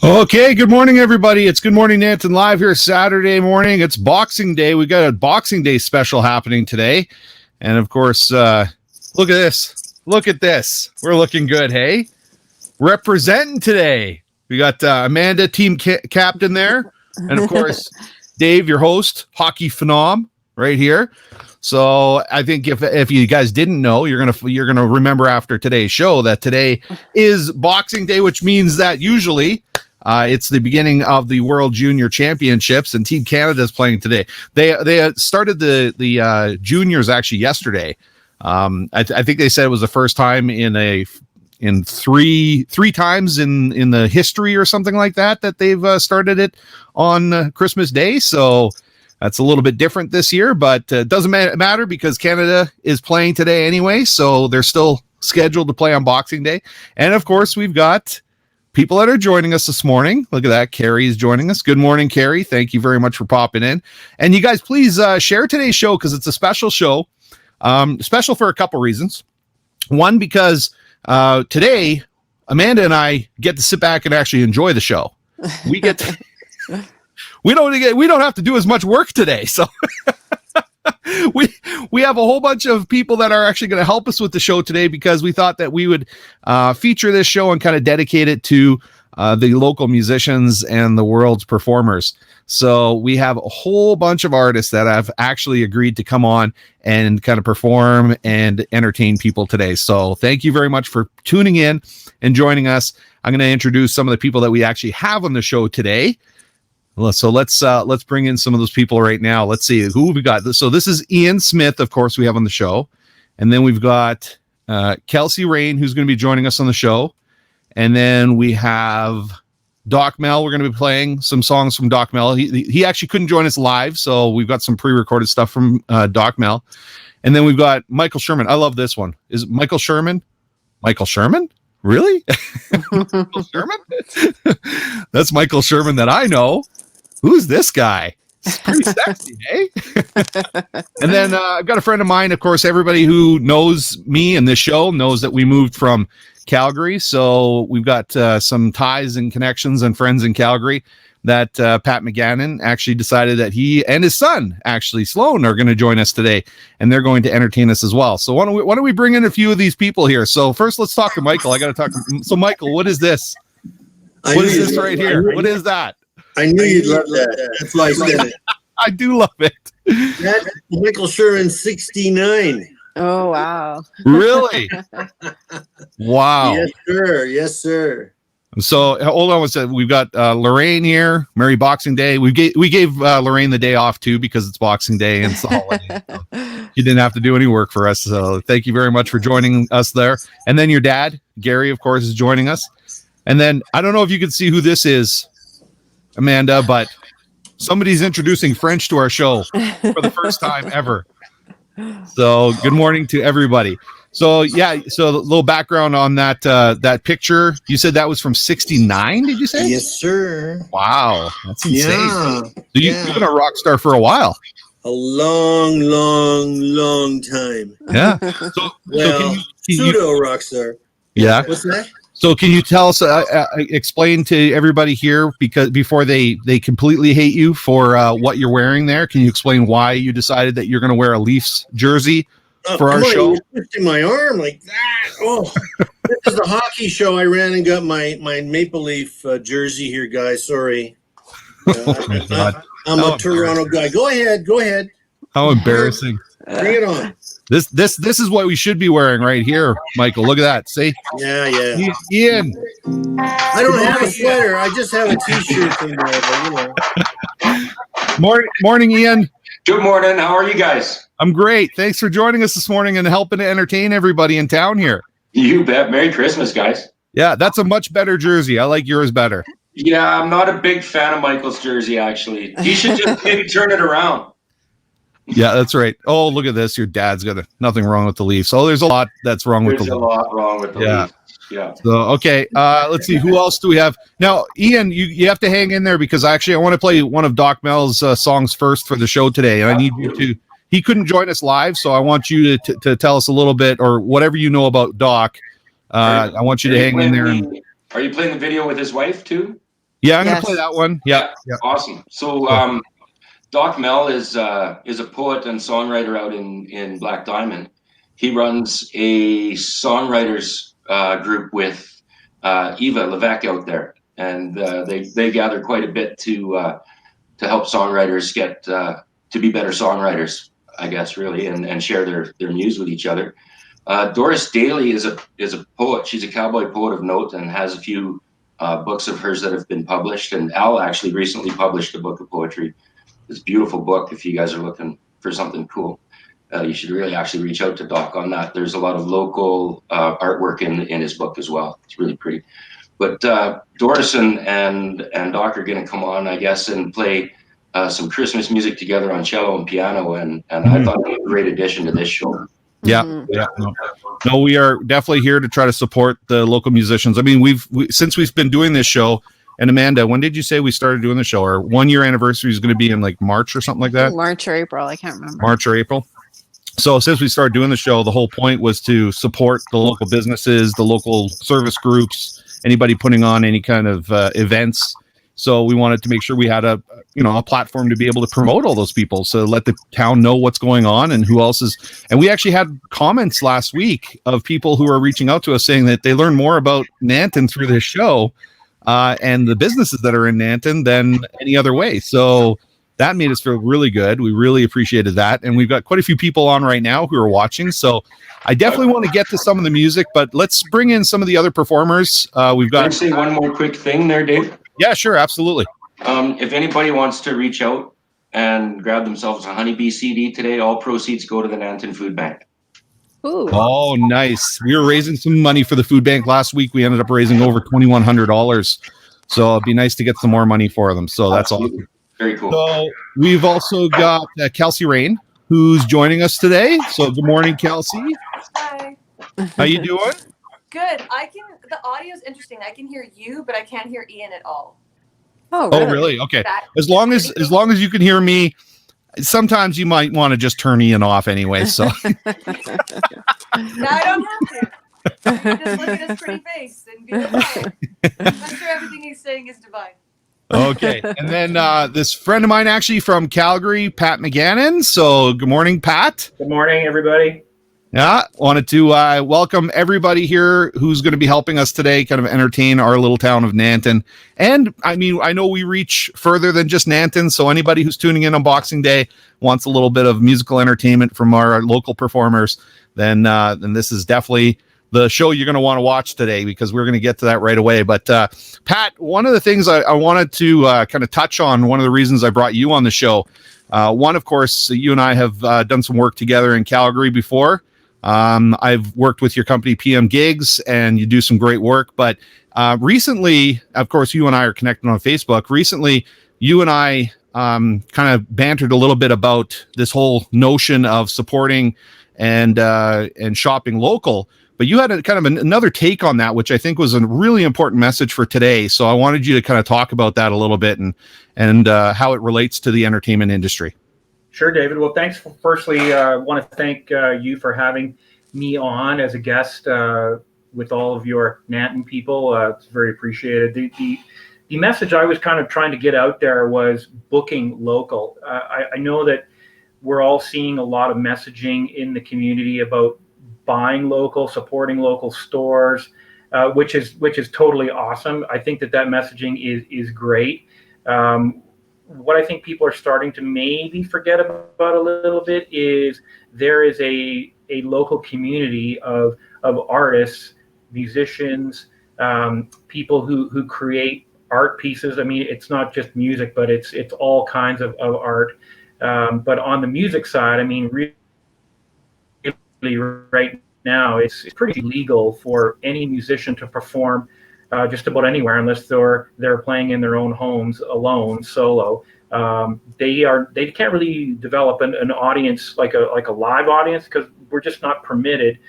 Okay, good morning, everybody. It's Good Morning Nanton live here Saturday morning. It's Boxing Day. We got a Boxing Day special happening today. And of course, look at this. Look at this. We're looking good, hey? Representing today. We got Amanda, team captain there. And of course, Dave, your host, hockey phenom, right here. So I think if you guys didn't know, you're gonna remember after today's show that today is Boxing Day, which means that usually it's the beginning of the World Junior Championships, and Team Canada is playing today. They started the juniors actually yesterday. I think they said it was the first time in three times in the history or something like that they've started it on Christmas Day. So that's a little bit different this year, but it doesn't matter because Canada is playing today anyway. So they're still scheduled to play on Boxing Day. And of course, we've got people that are joining us this morning. Look at that. Carrie is joining us. Good morning, Carrie. Thank you very much for popping in. And you guys, please share today's show because it's a special show. Special for a couple reasons. One, because today, Amanda and I get to sit back and actually enjoy the show. We get to, we don't have to do as much work today. So we have a whole bunch of people that are actually going to help us with the show today because we thought that we would feature this show and kind of dedicate it to the local musicians and the world's performers. So we have a whole bunch of artists that have actually agreed to come on and kind of perform and entertain people today. So thank you very much for tuning in and joining us. I'm going to introduce some of the people that we actually have on the show today. So let's bring in some of those people right now. Let's see who we got. So this is Ian Smith, of course, we have on the show. And then we've got Kelsey Raine, who's going to be joining us on the show. And then we have Doc Mehl. We're going to be playing some songs from Doc Mehl. He actually couldn't join us live, so we've got some pre-recorded stuff from Doc Mehl. And then we've got Michael Sherman. I love this one. Is it Michael Sherman? Michael Sherman? Really? Michael Sherman? That's Michael Sherman that I know. Who's this guy? It's pretty sexy, eh? And then I've got a friend of mine. Of course, everybody who knows me and this show knows that we moved from Calgary. So we've got some ties and connections and friends in Calgary that Pat McGannon actually decided that he and his son, actually Sloan, are going to join us today. And they're going to entertain us as well. So why don't we bring in a few of these people here? So first, let's talk to Michael. I got to talk. So Michael, what is this? What is this right here? What is that? I knew you'd love that. That's why I said it. I do love it. That's Michael Sherman, 69. Oh, wow. Really? Wow. Yes, sir. Yes, sir. So hold on one second. We've got Lorraine here. Merry Boxing Day. We gave Lorraine the day off too because it's Boxing Day and it's the holiday. So you didn't have to do any work for us. So thank you very much for joining us there. And then your dad, Gary, of course, is joining us. And then I don't know if you can see who this is, Amanda, but somebody's introducing French to our show for the first time ever. So good morning to everybody. So yeah, so a little background on that picture. You said that was from 69, did you say? Yes, sir. Wow, that's insane. Yeah. So you've been a rock star for a while. A long, long, long time. Yeah. Well, pseudo rock star. Yeah. What's that? So can you tell us, explain to everybody here, because before they completely hate you for what you're wearing there, can you explain why you decided that you're going to wear a Leafs jersey for our show? You're twisting my arm like that. Oh, this is a hockey show. I ran and got my Maple Leaf jersey here, guys. Sorry. I'm a Toronto guy. Go ahead. How embarrassing. Bring it on. This is what we should be wearing right here, Michael. Look at that. See? Yeah. Ian. I don't have a sweater. I just have a T-shirt thing there, but, Morning, Ian. Good morning. How are you guys? I'm great. Thanks for joining us this morning and helping to entertain everybody in town here. You bet. Merry Christmas, guys. Yeah, that's a much better jersey. I like yours better. Yeah, I'm not a big fan of Michael's jersey, actually. He should just maybe turn it around. Yeah, that's right. Oh, look at this. Your dad's got nothing wrong with the Leafs. Oh, there's a lot that's wrong with the Leafs. There's a lot wrong with the Leafs. Yeah. So, okay. Let's see. Who else do we have? Now, Ian, you have to hang in there because I want to play one of Doc Mehl's songs first for the show today. And I need you to, he couldn't join us live, so I want you to tell us a little bit or whatever you know about Doc. I want you to hang in there. Are you playing the video with his wife too? Yeah, I'm going to play that one. Yeah. Awesome. So Doc Mehl is a poet and songwriter out in Black Diamond. He runs a songwriters group with Eva Levesque out there, and they gather quite a bit to help songwriters get to be better songwriters, I guess, really, and share their muse with each other. Doris Daly is a poet. She's a cowboy poet of note and has a few books of hers that have been published. And Al actually recently published a book of poetry. It's a beautiful book. If you guys are looking for something cool, you should really actually reach out to Doc on that. There's a lot of local artwork in his book as well. It's really pretty. But Doris and Doc are going to come on, I guess, and play some Christmas music together on cello and piano. And I thought it was a great addition to this show. Yeah. No, we are definitely here to try to support the local musicians. I mean, since we've been doing this show. And Amanda, when did you say we started doing the show? Our 1 year anniversary is going to be in like March or something like that? March or April. I can't remember. March or April. So since we started doing the show, the whole point was to support the local businesses, the local service groups, anybody putting on any kind of events. So we wanted to make sure we had a platform to be able to promote all those people. So let the town know what's going on and who else is. And we actually had comments last week of people who are reaching out to us saying that they learn more about Nanton through this show. And the businesses that are in Nanton than any other way. So that made us feel really good. We really appreciated that. And we've got quite a few people on right now who are watching. So I definitely want to get to some of the music, but let's bring in some of the other performers. We've got. Can I say one more quick thing there, Dave? Yeah, sure. Absolutely. If anybody wants to reach out and grab themselves a Honeybee CD today, all proceeds go to the Nanton Food Bank. Ooh. Oh, nice. We were raising some money for the food bank last week. We ended up raising over $2,100. So it'd be nice to get some more money for them. So that's awesome. Very cool. So we've also got Kelsey Raine, who's joining us today. So good morning, Kelsey. Hi. How you doing? Good. The audio is interesting. I can hear you, but I can't hear Ian at all. Oh, really? Oh, really? Okay. As long as you can hear me, sometimes you might want to just turn Ian off anyway. So No, I don't have to. Just look at his pretty face and be like, I'm sure everything he's saying is divine. Okay. And then this friend of mine actually from Calgary, Pat McGannon. So good morning, Pat. Good morning, everybody. Yeah, wanted to welcome everybody here who's going to be helping us today kind of entertain our little town of Nanton. And I mean, I know we reach further than just Nanton, so anybody who's tuning in on Boxing Day wants a little bit of musical entertainment from our local performers, then this is definitely the show you're going to want to watch today, because we're going to get to that right away. But Pat, one of the things I wanted to kind of touch on, one of the reasons I brought you on the show, one, of course, you and I have done some work together in Calgary before. I've worked with your company PM Gigs, and you do some great work. But recently, of course, you and I are connected on Facebook. Recently, you and I kind of bantered a little bit about this whole notion of supporting and shopping local. But you had a kind of another take on that, which I think was a really important message for today. So I wanted you to kind of talk about that a little bit and how it relates to the entertainment industry. Sure, David. Well, thanks. Firstly, I want to thank you for having me on as a guest with all of your Nanton people. It's very appreciated. The message I was kind of trying to get out there was booking local. I know that we're all seeing a lot of messaging in the community about buying local, supporting local stores, which is totally awesome. I think that messaging is great. What I think people are starting to maybe forget about a little bit is there is a local community of artists, musicians, people who create art pieces. I mean, it's not just music, but it's all kinds of art. But on the music side, I mean, really right now, it's pretty legal for any musician to perform just about anywhere, unless they're playing in their own homes alone, solo. They can't really develop an audience like a live audience, because we're just not permitted,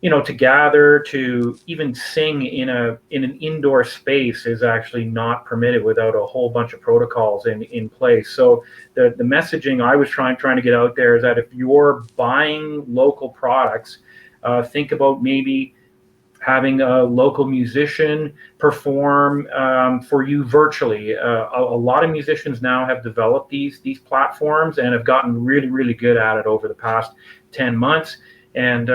to gather, to even sing in an indoor space is actually not permitted without a whole bunch of protocols in place. So the messaging I was trying to get out there is that if you're buying local products, think about maybe having a local musician perform for you virtually. A lot of musicians now have developed these platforms and have gotten really, really good at it over the past 10 months. And,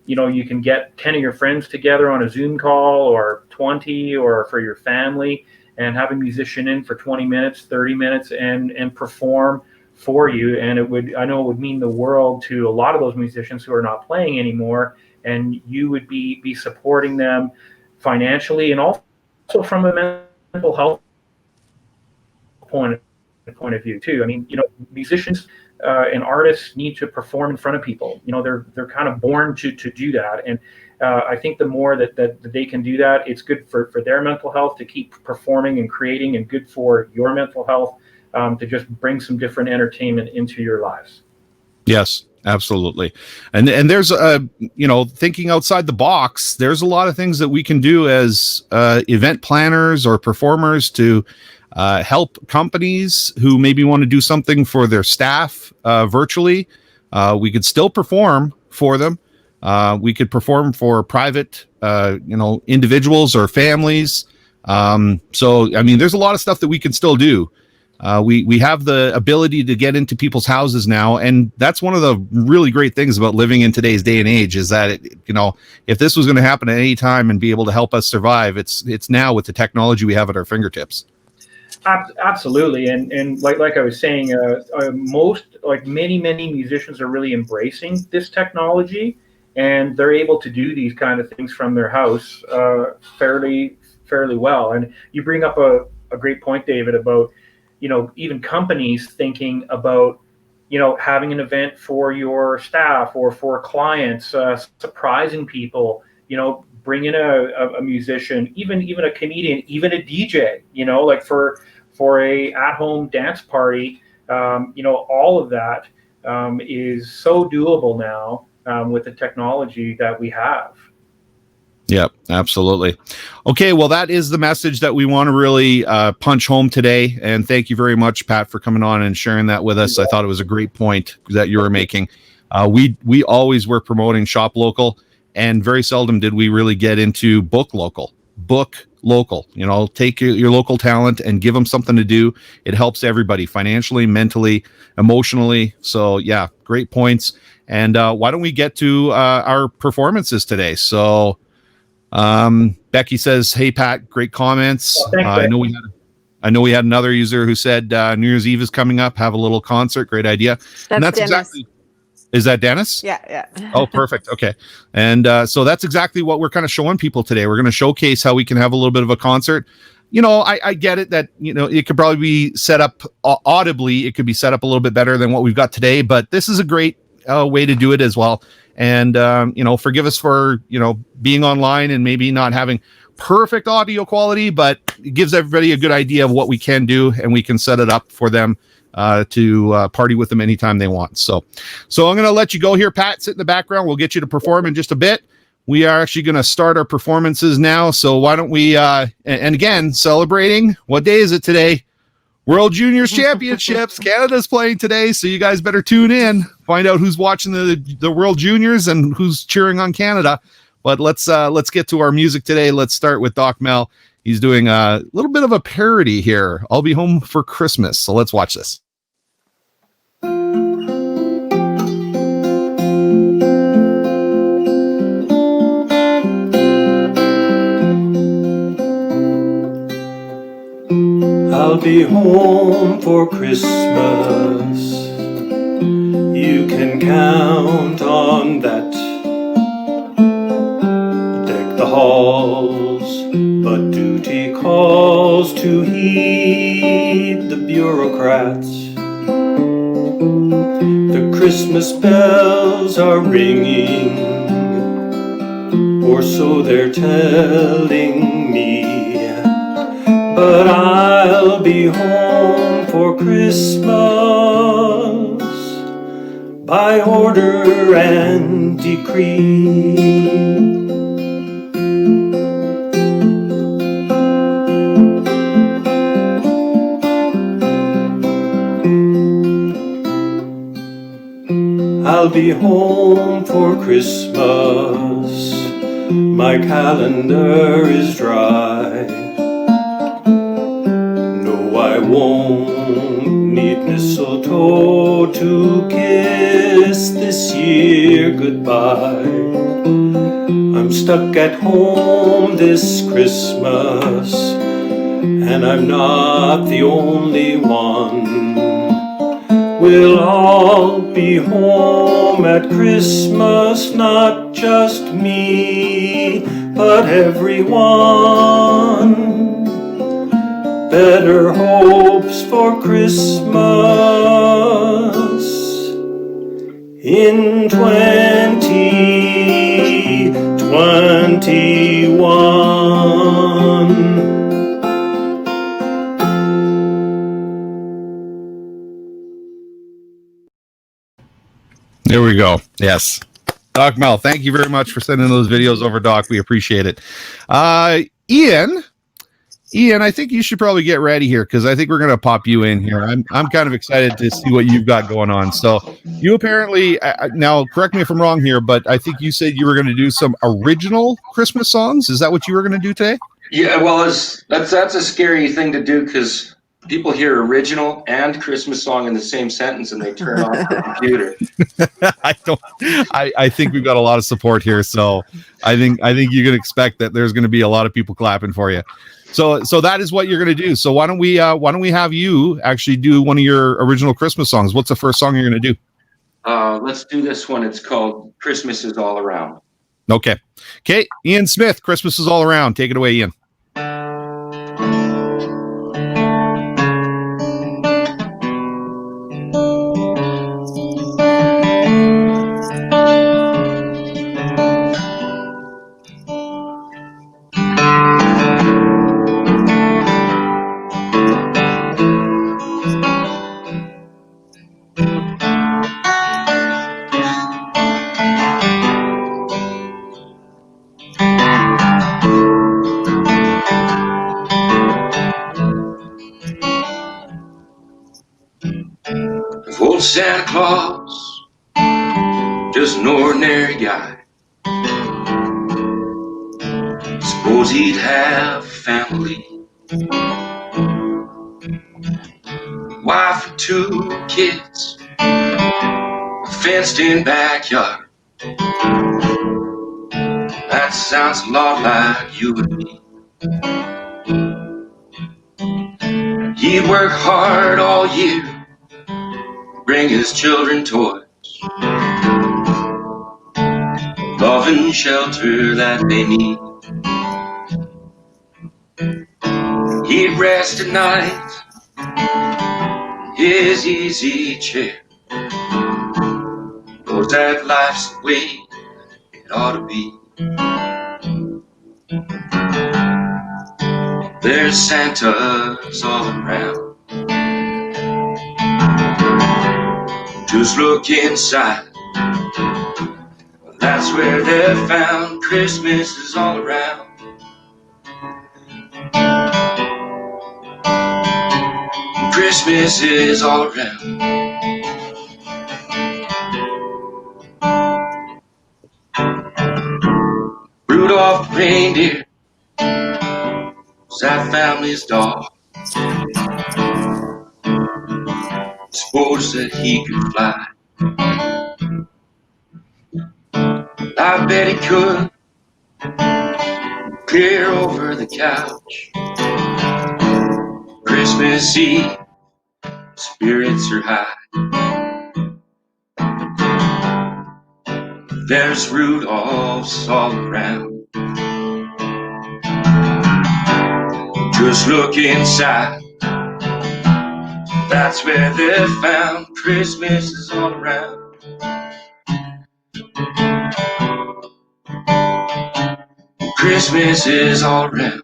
you can get 10 of your friends together on a Zoom call, or 20, or for your family, and have a musician in for 20 minutes, 30 minutes, and perform for you. And I know it would mean the world to a lot of those musicians who are not playing anymore. And you would be supporting them financially, and also from a mental health point of view too. I mean, musicians and artists need to perform in front of people. They're kind of born to do that. And I think the more that they can do that, it's good for their mental health to keep performing and creating, and good for your mental health to just bring some different entertainment into your lives. Yes, absolutely. And there's thinking outside the box, there's a lot of things that we can do as event planners or performers to help companies who maybe want to do something for their staff virtually. We could still perform for them. We could perform for private individuals or families. So I mean, there's a lot of stuff that we can still do. We have the ability to get into people's houses now, and that's one of the really great things about living in today's day and age, is that if this was going to happen at any time and be able to help us survive, it's now with the technology we have at our fingertips. Absolutely, and like I was saying, many musicians are really embracing this technology, and they're able to do these kind of things from their house fairly well. And you bring up a great point, David, about even companies thinking about, having an event for your staff or for clients, surprising people, bring in a musician, even a comedian, even a DJ, like for a at-home dance party. All of that is so doable now with the technology that we have. Yeah, absolutely. Okay, well, that is the message that we want to really punch home today. And thank you very much, Pat, for coming on and sharing that with us. I thought it was a great point that you were making. We always were promoting shop local, and very seldom did we really get into book local. Take your local talent and give them something to do. It helps everybody financially, mentally, emotionally. So yeah, great points. And why don't we get to our performances today? So Becky says, "Hey Pat, great comments." I know we had another user who said New Year's Eve is coming up. Have a little concert. Great idea. That's Dennis. Is that Dennis? Yeah. Oh, perfect. Okay. And so that's exactly what we're kind of showing people today. We're going to showcase how we can have a little bit of a concert. I get it that, it could probably be set up audibly. It could be set up a little bit better than what we've got today, but this is a great way to do it as well. And, forgive us for, being online and maybe not having perfect audio quality, but it gives everybody a good idea of what we can do, and we can set it up for them to party with them anytime they want. So I'm going to let you go here, Pat. Sit in the background. We'll get you to perform in just a bit. We are actually going to start our performances now. So why don't we, and again, celebrating, what day is it today? World Juniors Championships. Canada's playing today, so you guys better tune in. Find out who's watching the World Juniors and who's cheering on Canada. But let's get to our music today. Let's start with Doc Mehl. He's doing a little bit of a parody here. I'll Be Home for Christmas. So let's watch this. I'll be home for Christmas. You can count on that. Deck the halls, but duty calls to heed the bureaucrats. The Christmas bells are ringing, or so they're telling me. But I'll be home for Christmas by order and decree. I'll be home for Christmas my calendar is dry. No, I won't need mistletoe to kiss this year goodbye. I'm stuck at home this Christmas, and I'm not the only one. We'll all be home at Christmas, not just me, but everyone. Better hopes for Christmas in 2021. There we go. Yes. Doc Mehl, thank you very much for sending those videos over, Doc. We appreciate it. Ian, I think you should probably get ready here because I think we're going to pop you in here. I'm kind of excited to see what you've got going on. So you apparently, now correct me if I'm wrong here, but I think you said you were going to do some original Christmas songs. Is that what you were going to do today? Yeah, well, that's a scary thing to do because people hear original and Christmas song in the same sentence and they turn off the computer. I think we've got a lot of support here. So I think you can expect that there's going to be a lot of people clapping for you. So that is what you're going to do. So why don't we have you actually do one of your original Christmas songs? What's the first song you're going to do? Let's do this one. It's called Christmas is All Around. Okay, Ian Smith, Christmas is All Around. Take it away, Ian. If old Santa Claus, just an ordinary guy, suppose he'd have a family, wife and 2 kids, a fenced-in backyard. That sounds a lot like you and me. He'd work hard all year, bring his children toys, love and shelter that they need. He'd rest at night in his easy chair, knows that life's the way it ought to be. There's Santas all around. Just look inside. That's where they're found. Christmas is all around. Christmas is all around. Rudolph the reindeer was that family's dog. Suppose that he could fly. I bet he could clear over the couch. Christmas Eve, spirits are high. There's Rudolphs all around. Just look inside. That's where they're found. Christmas is all around. Christmas is all around.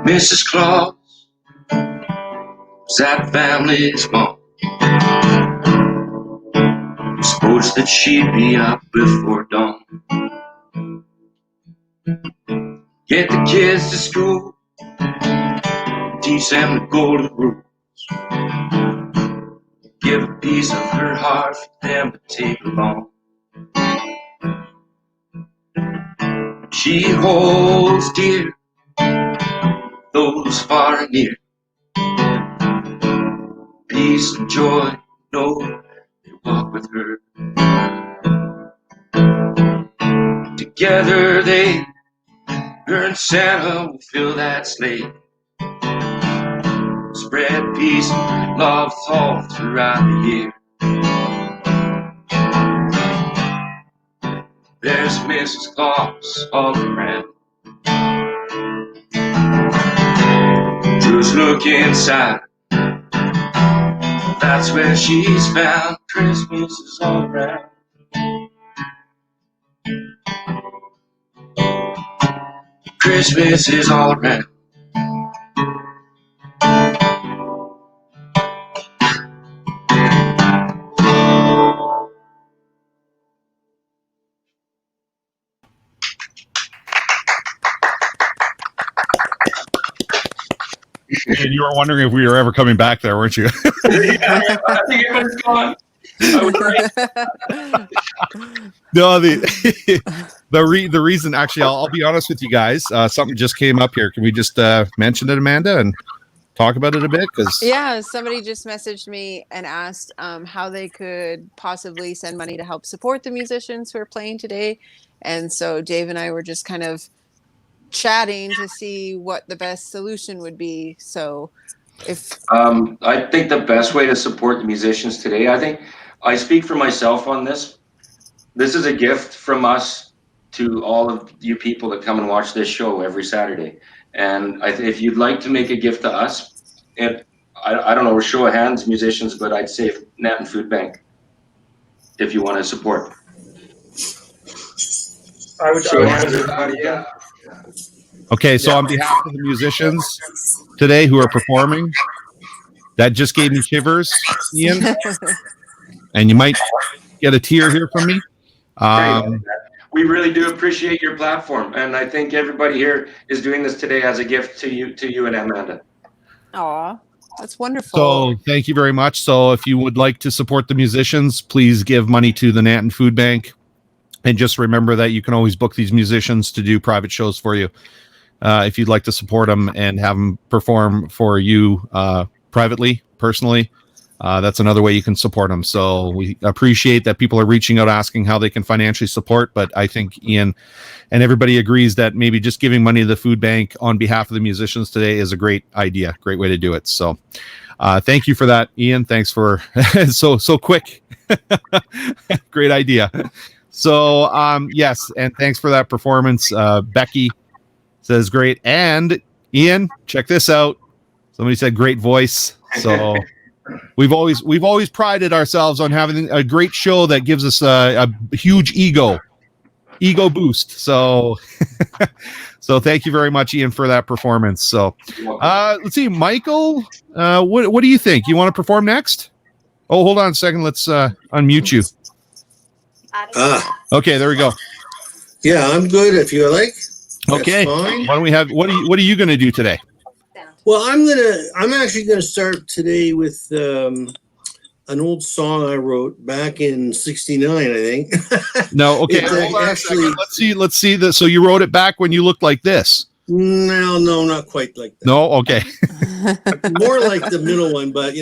Mrs. Claus was that family's mom. Suppose that she'd be up before dawn. Get the kids to school, teach them the golden rules. give a piece of her heart for them to take along. She holds dear those far and near. Peace and joy, know they walk with her. Together they, her and Santa will fill that sleigh. Spread peace and love all throughout the year. There's Mrs. Claus all around. Just look inside. That's where she's found. Christmas is all around. Christmas is all around. And you were wondering if we were ever coming back there, weren't you? Yeah, I think it was gone. I was right. No, the reason, actually, I'll be honest with you guys. Something just came up here. Can we just mention it, Amanda, and talk about it a bit? Because Yeah, somebody just messaged me and asked how they could possibly send money to help support the musicians who are playing today. And so Dave and I were just kind of chatting to see what the best solution would be. So if I think the best way to support the musicians today, I think I speak for myself on this. This is a gift from us to all of you people that come and watch this show every Saturday. And if you'd like to make a gift to us, I don't know, show of hands, musicians, but I'd say Nanton Food Bank if you want to support. I would Show of I hands, would- everybody. Yeah. okay, so on behalf of the musicians today who are performing, that just gave me shivers, Ian, and you might get a tear here from me. We really do appreciate your platform, and I think everybody here is doing this today as a gift to you and Amanda. Aw, that's wonderful. So thank you very much. So if you would like to support the musicians, please give money to the Nanton Food Bank. And just remember that you can always book these musicians to do private shows for you. If you'd like to support them and have them perform for you privately, personally, that's another way you can support them. So we appreciate that people are reaching out asking how they can financially support. But I think Ian and everybody agrees that maybe just giving money to the food bank on behalf of the musicians today is a great idea, great way to do it. So thank you for that, Ian. Thanks for so quick. Great idea. So yes, and thanks for that performance. Becky says great. And Ian, check this out. Somebody said great voice. So we've always prided ourselves on having a great show that gives us a huge ego boost. So so thank you very much, Ian, for that performance. So let's see, Michael, what do you think? You want to perform next? Oh, hold on a second. Let's unmute you. Okay, there we go. Yeah, I'm good if you like. Okay. That's fine. Why don't we have what are you going to do today? Well, I'm actually gonna start today with an old song I wrote back in '69, I think. No, okay. It's Hold on a actually- second. Let's see this. So you wrote it back when you looked like this. No, not quite like that. No, okay. More like the middle one, but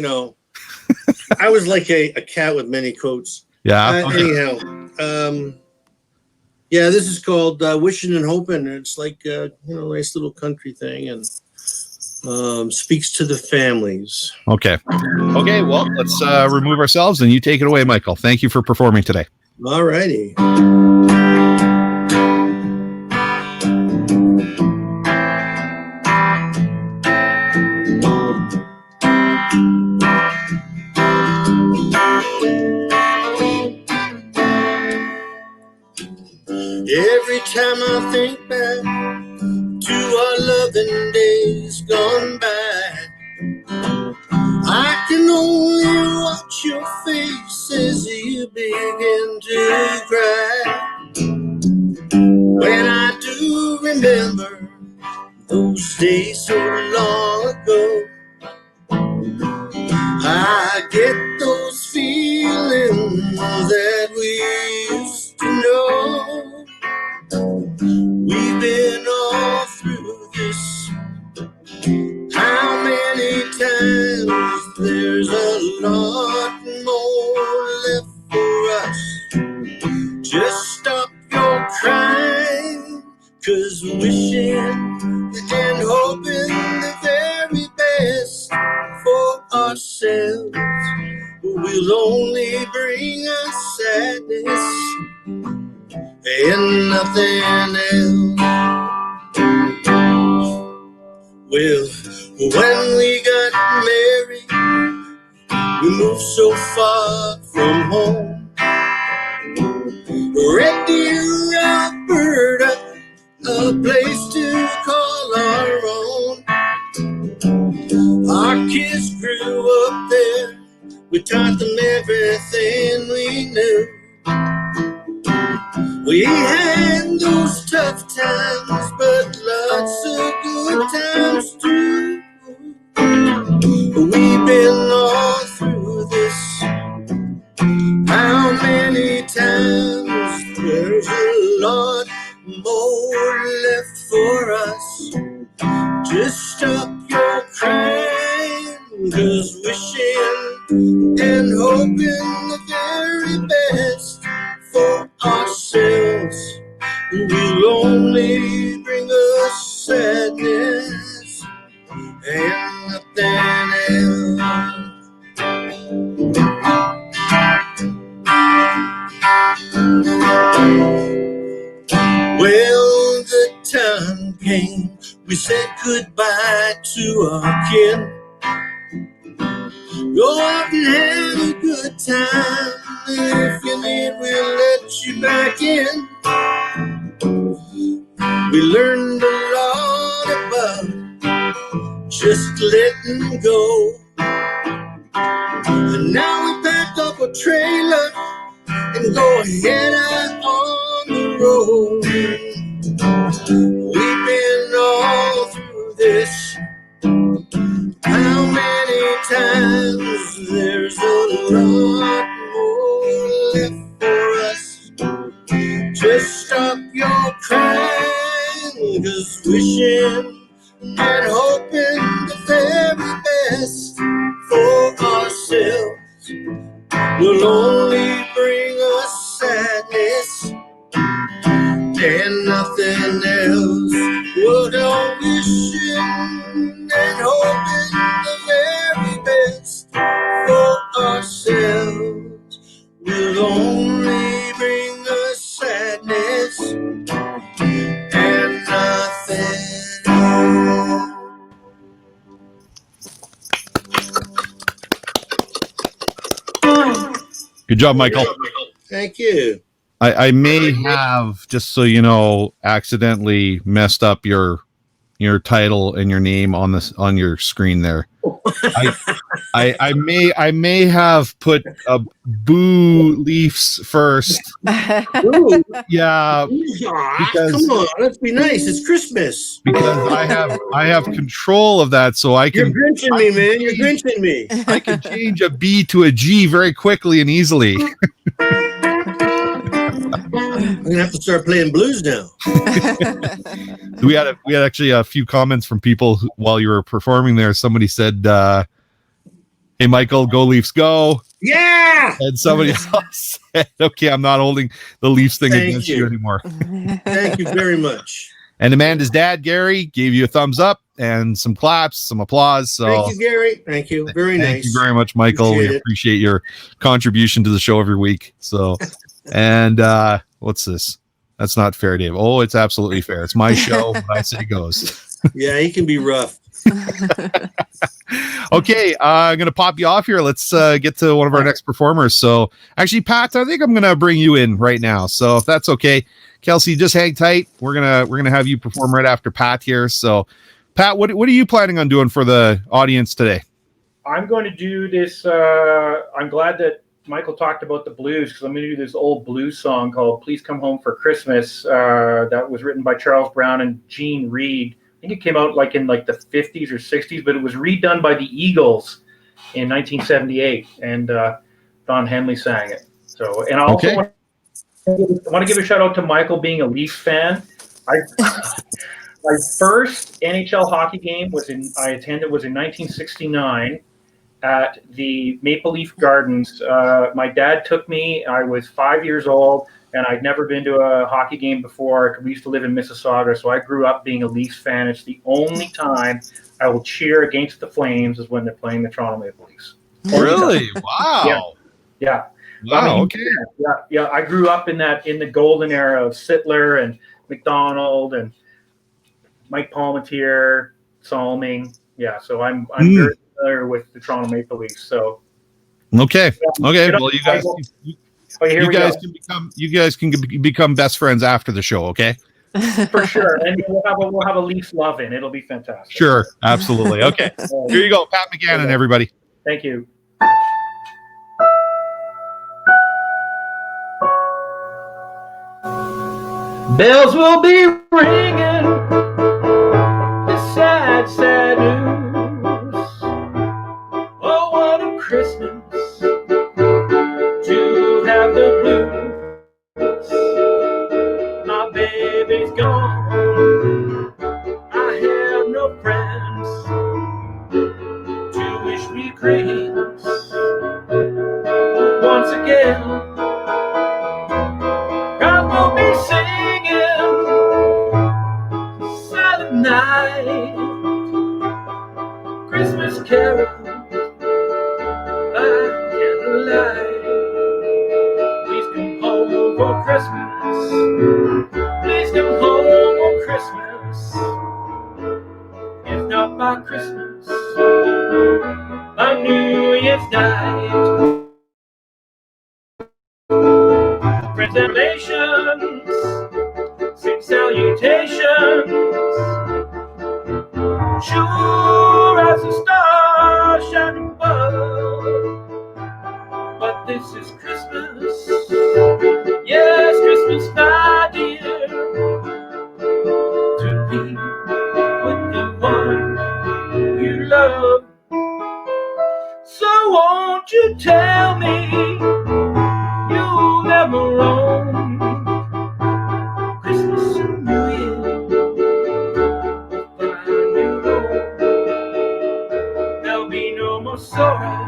I was like a cat with many coats. Yeah. Anyhow, yeah, this is called Wishing and Hoping. It's like nice little country thing, and speaks to the families. Okay. Okay. Well, let's remove ourselves and you take it away, Michael. Thank you for performing today. All righty. Every time I think back to our loving days gone by, I can only watch your face as you begin to cry. When I do remember those days so long ago, I get those ourselves will only bring us sadness and nothing else. Well, when we got married, we moved so far from home. Red Deer, Alberta, a place to call our own. Our kids grew up there. We taught them everything we knew. We had those tough times, but lots of good times too. We've been all through this. How many times? There's a lot more left for us. Just stop your crying, 'cause wishing and hoping the very best for ourselves will only bring us sadness and nothing else. Well, the time came, we said goodbye to our kin. Go out and have a good time. If you need, we'll let you back in. We learned a lot about just letting go. And now we pack up a trailer and go head out on the road. We've been all through this. How many times? There's a lot more left for us. Just stop your crying, 'cause wishing and hoping the very best for ourselves will only bring us sadness and nothing else. Well, don't wishing and hoping the very best for ourselves will only bring us sadness and nothing else. Good job, Michael. Thank you. I may have, just so you know, accidentally messed up your title and your name on this on your screen there. I may have put Boo Leafs first. Ooh, Yeah, come on, let's be nice. It's Christmas. because I have control of that, so I You're can grinching me, man. You're grinching me. I can change a B to a G very quickly and easily. I'm gonna have to start playing blues now. We had actually a few comments from people while you were performing there. Somebody said, "Hey, Michael, go Leafs, go!" Yeah. And somebody else said, "Okay, I'm not holding the Leafs thing against you anymore." Thank you very much. And Amanda's dad, Gary, gave you a thumbs up and some claps, some applause. So Thank you, Gary. Thank you. Very nice. thank you very much, Michael. Appreciate We it. appreciate your contribution to the show every week. So, and what's this? That's not fair, Dave. Oh, it's absolutely fair. It's my show. What I say goes. Yeah, he can be rough. Okay, I'm going to pop you off here. Let's get to one of our next performers. So, actually, Pat, I think I'm going to bring you in right now. So, if that's okay, Kelsey, just hang tight. We're gonna have you perform right after Pat here. So, Pat, what are you planning on doing for the audience today? I'm going to do this. I'm glad that Michael talked about the blues, because I'm going to do this old blues song called "Please Come Home for Christmas." That was written by Charles Brown and Gene Reed. I think it came out in the 50s or 60s, but it was redone by the Eagles in 1978, and Don Henley sang it. So, and I also want to give a shout out to Michael being a Leafs fan. My first NHL hockey game I attended was in 1969 at the Maple Leaf Gardens. My dad took me. I was 5 years old, and I'd never been to a hockey game before. We used to live in Mississauga, so I grew up being a Leafs fan. It's the only time I will cheer against the Flames is when they're playing the Toronto Maple Leafs. Really? Wow. Yeah. Wow. Okay. Yeah. I grew up in the golden era of Sittler and McDonald and Mike Palmetier, Salming. Yeah. So I'm very familiar with the Toronto Maple Leafs. So. Okay. Well, you guys. You guys can become best friends after the show, okay? For sure, and we'll have a Leafs love in. It'll be fantastic. Sure, absolutely. Okay, here you go, Pat McGannon, everybody. Thank you. Bells will be ringing. The sad, sad news. Oh, what a Christmas to have the blues. My baby's gone. I have no friends to wish me greetings. Once again, God will be singing Silent Night, Christmas carols by candlelight. Please come home for Christmas. Please come home on Christmas. If not by Christmas, by New Year's night. Friends and relations, sing salutations. Sure as a star shining above. But this is Christmas. Yes, Christmas, my dear, to be with the one you love. So won't you tell me you'll never roam Christmas and New Year with my new home. There'll be no more sorrow,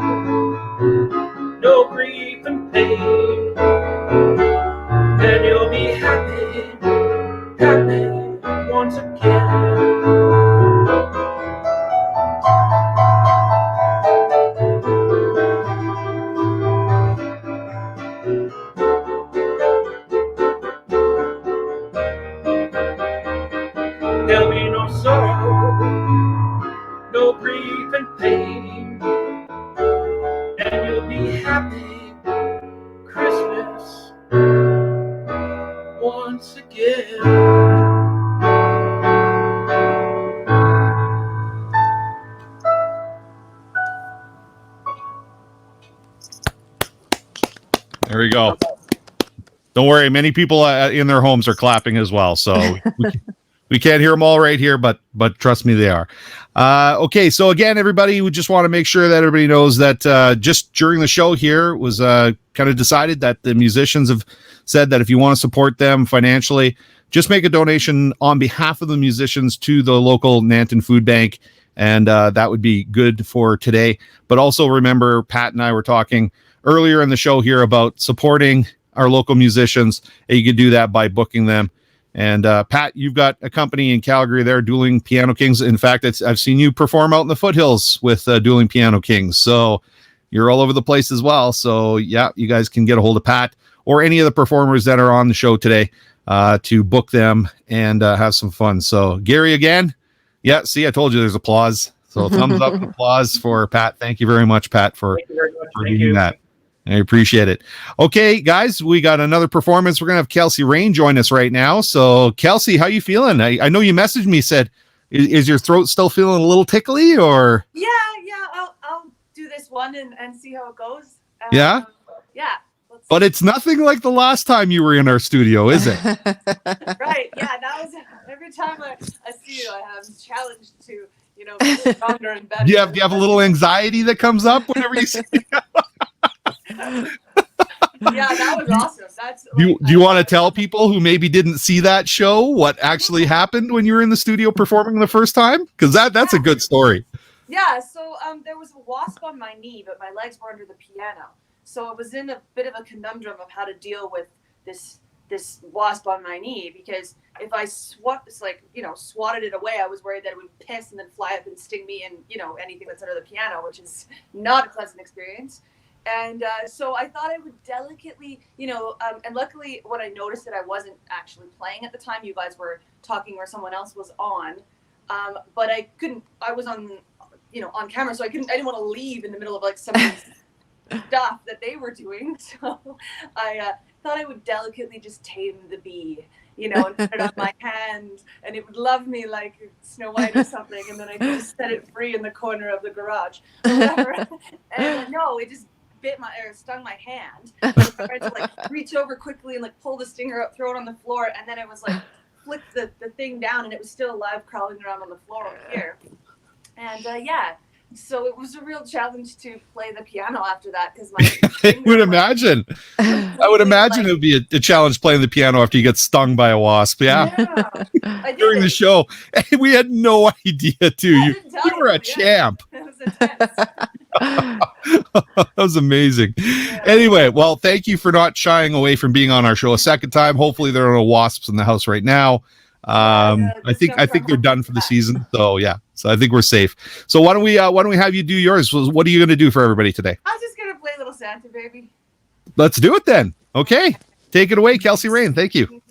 no grief and pain. Then you'll be happy, happy once again. There'll be no sorrow, no grief and pain. And you'll be happy Christmas once again. There we go. Don't worry, many people in their homes are clapping as well, so we can't hear them all right here, but trust me, they are. Okay, so again, everybody, we just want to make sure that everybody knows that just during the show here was kind of decided that the musicians have said that if you want to support them financially, just make a donation on behalf of the musicians to the local Nanton Food Bank, and that would be good for today. But also remember, Pat and I were talking earlier in the show here about supporting our local musicians. You could do that by booking them. And Pat, you've got a company in Calgary there, Dueling Piano Kings. In fact, I've seen you perform out in the foothills with Dueling Piano Kings. So you're all over the place as well. So yeah, you guys can get a hold of Pat or any of the performers that are on the show today to book them and have some fun. So Gary again. Yeah, see, I told you there's applause. So thumbs up, applause for Pat. Thank you very much, Pat, for doing that. I appreciate it. Okay, guys, we got another performance. We're going to have Kelsey Raine join us right now. So, Kelsey, how you feeling? I know you messaged me, said, is your throat still feeling a little tickly, or? Yeah, I'll do this one and see how it goes. Yeah? Yeah. But it's nothing like the last time you were in our studio, is it? Right, yeah, that was, every time I see you, I am challenged to, be stronger and better. Do you have a little anxiety that comes up whenever you see Yeah, that was awesome. Do you want to tell people who maybe didn't see that show what actually happened when you were in the studio performing the first time? Because that's a good story. Yeah, so there was a wasp on my knee, but my legs were under the piano. So I was in a bit of a conundrum of how to deal with this this wasp on my knee, because if I swatted it away, I was worried that it would piss and then fly up and sting me and, anything that's under the piano, which is not a pleasant experience. And so I thought I would delicately, and luckily when I noticed that I wasn't actually playing at the time, you guys were talking where someone else was on, but I was on camera, so I didn't want to leave in the middle of like somebody's stuff that they were doing. So I thought I would delicately just tame the bee, and put it on my hand, and it would love me like Snow White or something, and then I could just set it free in the corner of the garage or whatever. And no, it just stung my hand. I tried to like reach over quickly and like pull the stinger up, throw it on the floor, and then it was like flick the thing down, and it was still alive, crawling around on the floor over here. And so it was a real challenge to play the piano after that, because I would imagine it would be a challenge playing the piano after you get stung by a wasp. Yeah. During the show, we had no idea too. You were a champ. It was intense. That was amazing. Yeah. Anyway, well, thank you for not shying away from being on our show a second time. Hopefully there are no wasps in the house right now. I think they're done for the season. So yeah, so I think we're safe. So why don't we have you do yours? What are you going to do for everybody today? I was just going to play Little Santa Baby. Let's do it then. Okay, take it away, Kelsey Raine. Thank you.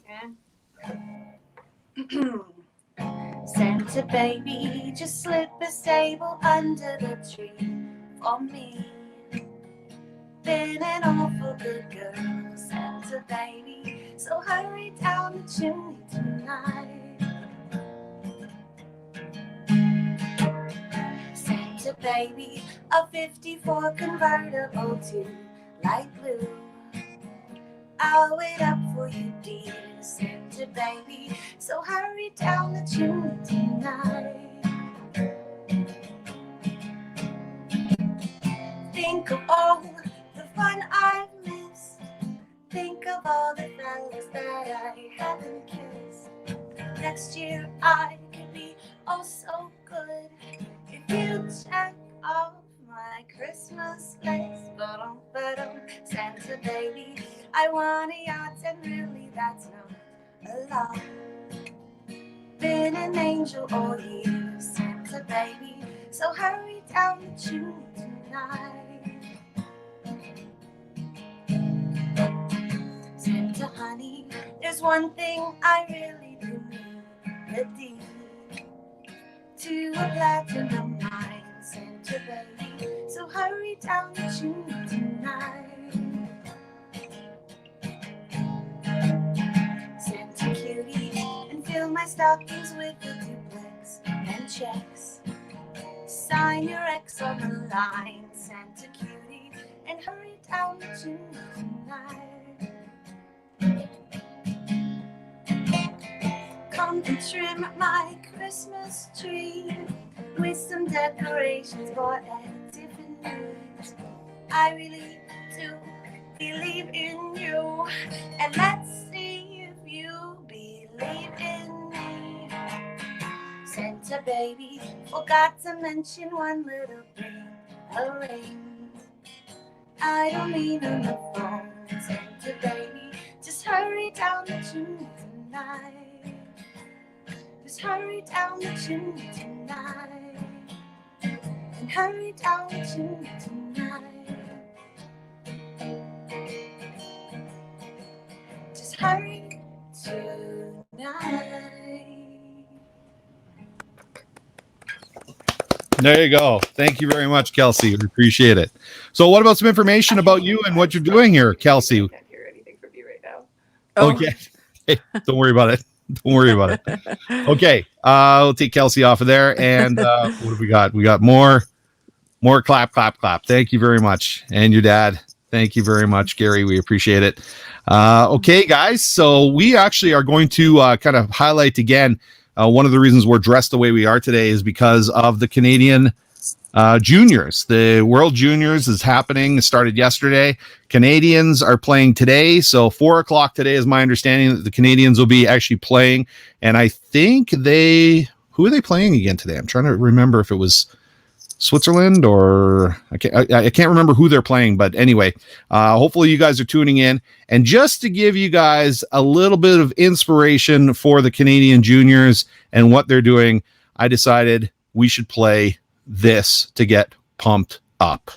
Santa baby, just slip a sable under the tree for me. Been an awful good girl, Santa baby, so hurry down the chimney tonight. Santa baby, a 54 convertible to light blue. I'll wait up for you, dear Santa baby, so hurry down the chimney tonight. Think of all the fun I've missed. Think of all the fellas that I haven't kissed. Next year I could be oh so good if you check off my Christmas list. Santa baby, I want a yacht, and really that's not a lot. Been an angel all year, Santa baby, so hurry down the chimney tonight. Santa honey, there's one thing I really do need, a deed to a platinum mine, Santa baby, so hurry down the chimney tonight. Santa cutie, and fill my stockings with a duplex and checks. Sign your ex on the line, Santa cutie, and hurry down the chimney tonight. Come and trim my Christmas tree with some decorations for Tiffany's. I really do believe in you, and let's see if you believe in me. Santa baby, forgot to mention one little thing, a ring. I don't mean on the phone, Santa baby, just hurry down the chimney tonight. Just hurry down the chimney tonight. And hurry down the chimney tonight. Just hurry tonight. There you go. Thank you very much, Kelsey. We appreciate it. So what about some information about you and what you're doing here, Kelsey? I can't hear anything from you right now. Okay. Hey, don't worry about it. Don't worry about it. Okay. We'll take Kelsey off of there. And what have we got? We got more clap, clap, clap. Thank you very much. And your dad. Thank you very much, Gary. We appreciate it. Okay, guys. So we actually are going to kind of highlight again. One of the reasons we're dressed the way we are today is because of the Canadian juniors. The World Juniors is happening. It started yesterday. Canadians are playing today. So 4:00 today is my understanding that the Canadians will be actually playing. And I think who are they playing again today? I'm trying to remember if it was Switzerland, or I can't remember who they're playing, but anyway, hopefully you guys are tuning in. And just to give you guys a little bit of inspiration for the Canadian juniors and what they're doing, I decided we should play this to get pumped up.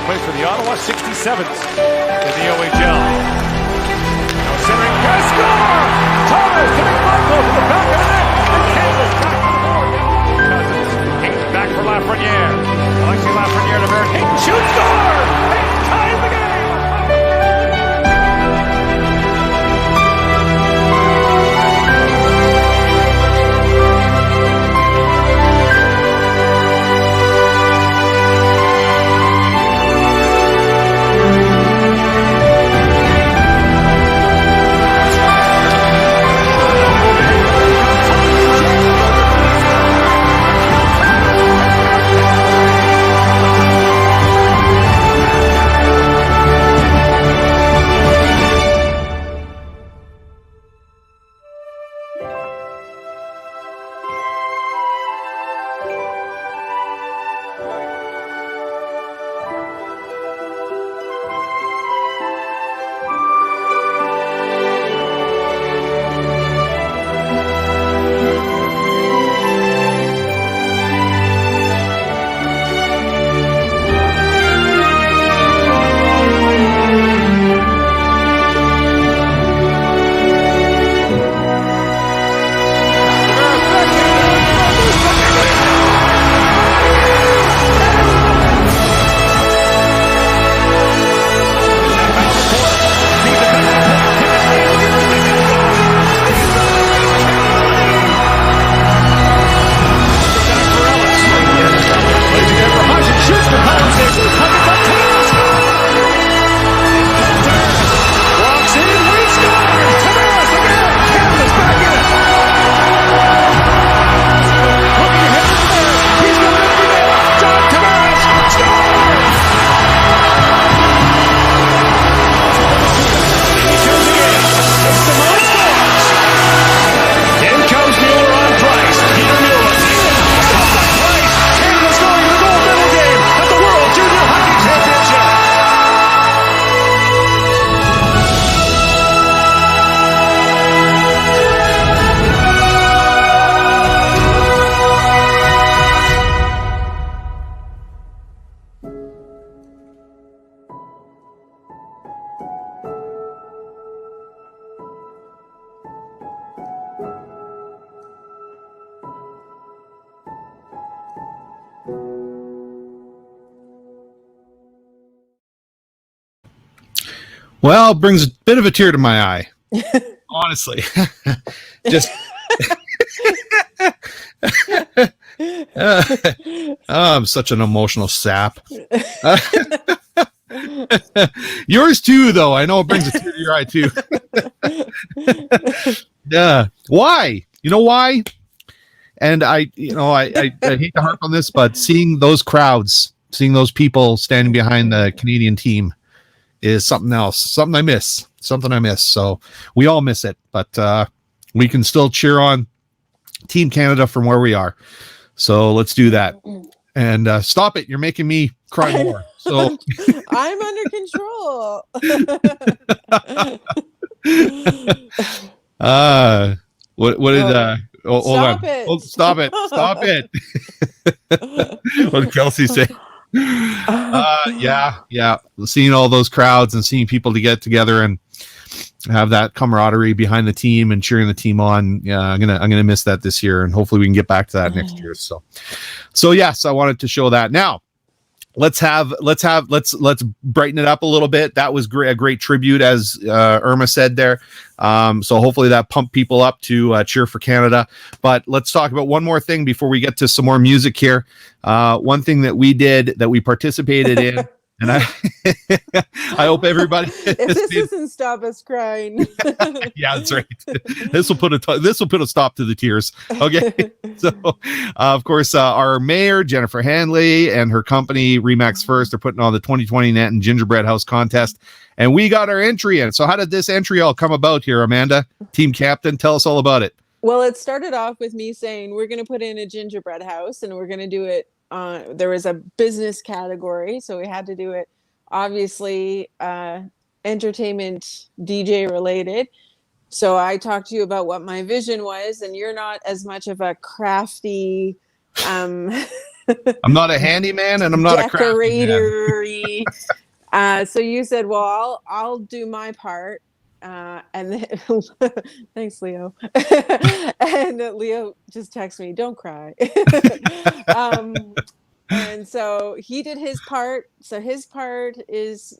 Plays for the Ottawa 67s in the OHL. Now centering, got a score! Thomas to McMichael to the back of the net, and Campbell back to the board. Cousins, Hayden back for Lafreniere. Alexis Lafreniere to Barrett. Hayden shoots, score! Hayden ties the game! Well, it brings a bit of a tear to my eye. Honestly. Just I'm such an emotional sap. Yours too, though. I know it brings a tear to your eye too. Yeah. Why? You know why? And I hate to harp on this, but seeing those crowds, seeing those people standing behind the Canadian team is something else. Something I miss. So we all miss it, but we can still cheer on Team Canada from where we are. So let's do that. And stop it. You're making me cry more. So I'm under control. What did hold on. It. Stop it. What did Kelsey say? Yeah. Seeing all those crowds and seeing people to get together and have that camaraderie behind the team and cheering the team on. Yeah, I'm gonna miss that this year, and hopefully we can get back to that next year. So yes, I wanted to show that. Now, let's brighten it up a little bit. That was a great tribute, as Irma said there. So hopefully that pumped people up to cheer for Canada. But let's talk about one more thing before we get to some more music here. One thing that we did, that we participated in, and I hope everybody. If this doesn't stop us crying. Yeah, that's right. This will put a stop to the tears. Okay. So, of course, our mayor, Jennifer Hanley, and her company, Remax First, are putting on the 2020 Nanton Gingerbread House contest. And we got our entry in. So how did this entry all come about here, Amanda? Team captain, tell us all about it. Well, it started off with me saying we're going to put in a gingerbread house, and we're going to do it. There was a business category, so we had to do it, obviously, entertainment DJ related. So I talked to you about what my vision was, and you're not as much of a crafty. I'm not a handyman, and I'm not a crafty man. So you said, well, I'll do my part. And then thanks, Leo. And Leo just texted me, don't cry. And so he did his part. So his part is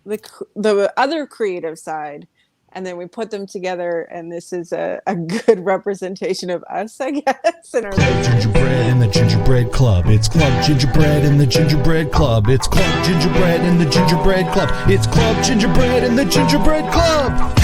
the other creative side. And then we put them together, and this is a good representation of us, I guess. And our Gingerbread in the Gingerbread Club. It's Club Gingerbread in the Gingerbread Club. It's Club Gingerbread in the Gingerbread Club. It's Club Gingerbread in the Gingerbread Club.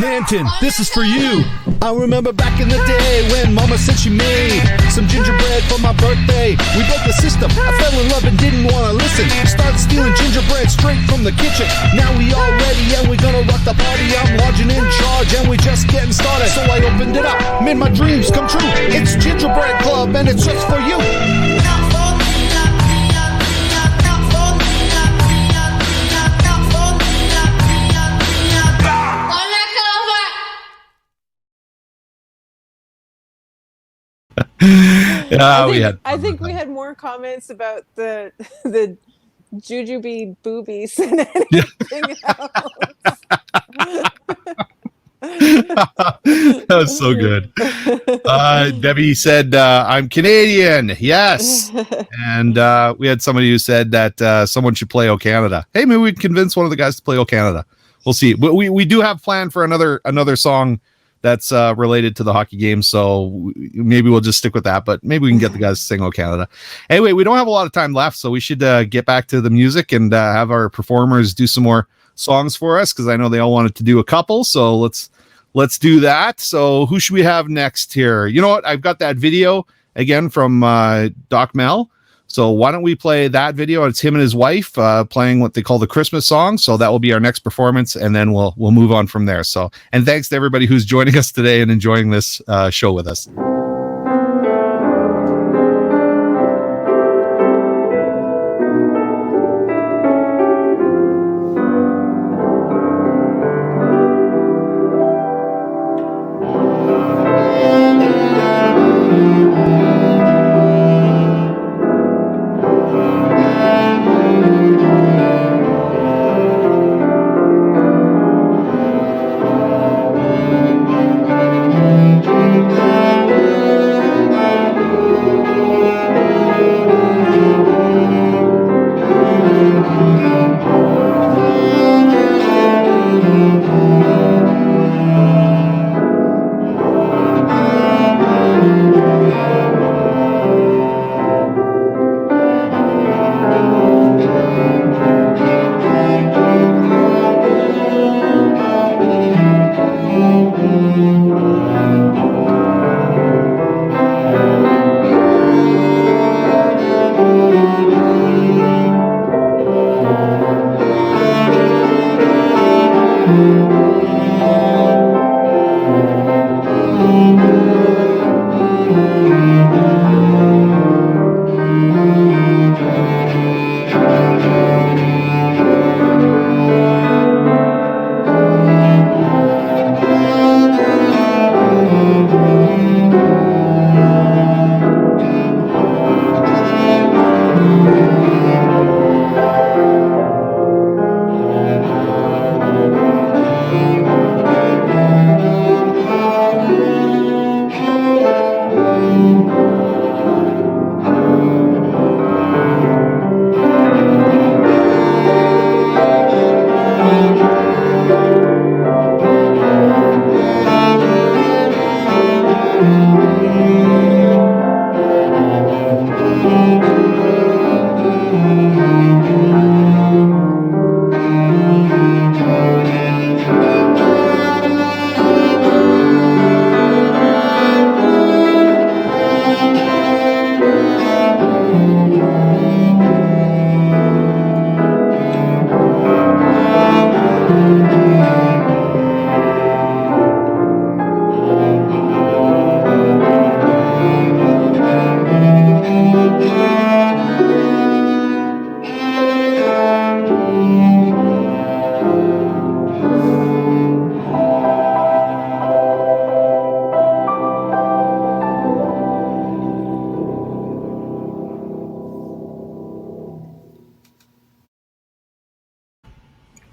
Nanton, this is for you. I remember back in the day when Mama said she made some gingerbread for my birthday. We broke the system, I fell in love and didn't want to listen. Started stealing gingerbread straight from the kitchen. Now we all ready and we're gonna rock the party. I'm large and in charge and we just getting started. So I opened it up, made my dreams come true. It's Gingerbread Club and it's just for you. I think we had more comments about the jujube boobies than anything else. That was so good. Debbie said, I'm Canadian. Yes. And we had somebody who said that someone should play O Canada. Hey, maybe we can convince one of the guys to play O Canada. We'll see. We do have planned for another song that's related to the hockey game, so maybe we'll just stick with that, but maybe we can get the guys to sing O Canada. Anyway, we don't have a lot of time left, so we should get back to the music and have our performers do some more songs for us, because I know they all wanted to do a couple, so let's do that. So who should we have next here? You know what? I've got that video again from Doc Mehl. So why don't we play that video? It's him and his wife playing what they call the Christmas song. So that will be our next performance, and then we'll move on from there. So, and thanks to everybody who's joining us today and enjoying this show with us.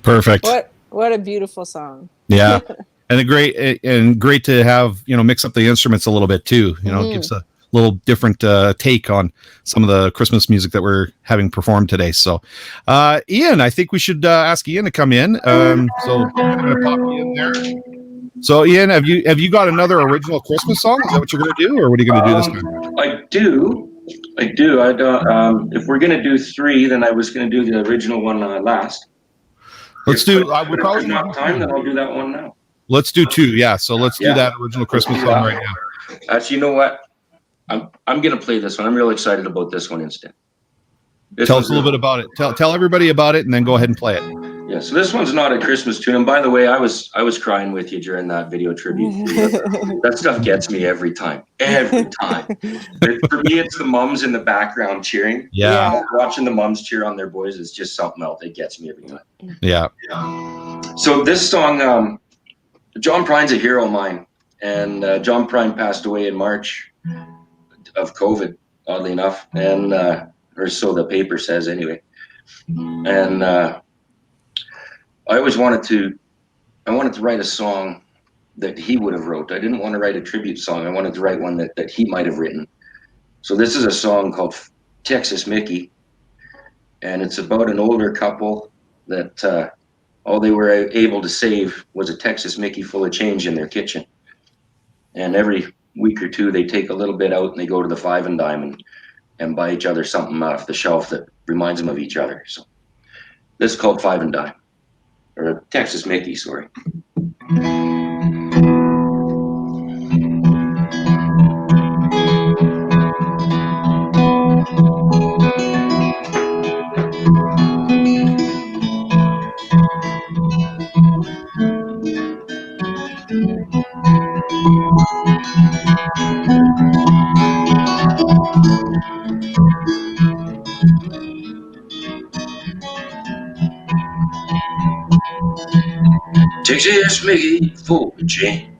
Perfect. What a beautiful song. Yeah. And great to have, mix up the instruments a little bit too. It gives a little different take on some of the Christmas music that we're having performed today. So, Ian, I think we should ask Ian to come in. So I'm going to pop you in there. So, Ian, have you got another original Christmas song? Is that what you're going to do, or what are you going to do this time? I do. If we're going to do 3, then I was going to do the original one last. Let's do. If there's not time, then I'll do that one now. Let's do 2. Yeah. So let's do that original Christmas song right now. Actually, you know what? I'm going to play this one. I'm really excited about this one instead. Tell us a little bit about it. Tell everybody about it, and then go ahead and play it. Yeah. So this one's not a Christmas tune. And by the way, I was crying with you during that video tribute. That stuff gets me every time. Every time. For me, it's the mums in the background cheering. Yeah. Watching the mums cheer on their boys is just something else. It gets me every time. Yeah. So this song, John Prine's a hero of mine, and John Prine passed away in March of COVID, oddly enough, and or so the paper says anyway. And I always wanted to write a song that he would have wrote. I didn't want to write a tribute song. I wanted to write one that he might have written. So this is a song called Texas Mickey, and it's about an older couple that all they were able to save was a Texas Mickey full of change in their kitchen. And every week or 2, they take a little bit out and they go to the Five and Dime and buy each other something off the shelf that reminds them of each other. So this is called Five and Dime, or Texas Mickey, sorry. Texas Mickey full of change.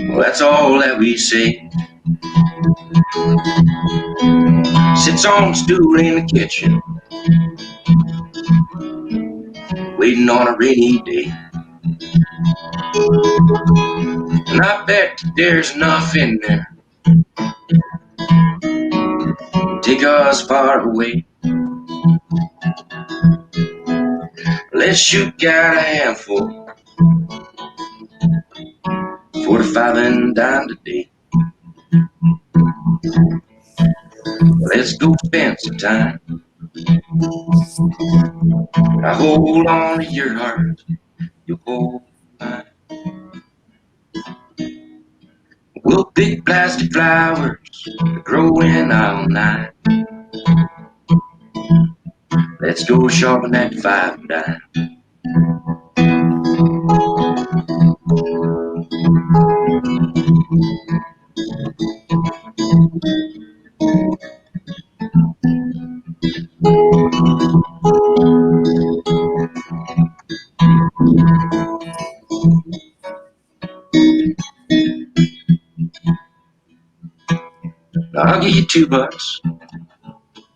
Well, that's all that we say. Sits on a stool in the kitchen, waiting on a rainy day. And I bet there's enough in there to take us far away. Let's shoot got a handful for the Five and Dime today. Let's go spend some time. I hold on to your heart, you hold mine. We'll pick plastic flowers growing all night. Let's go shopping at the Five and Dime. Now I'll give you $2.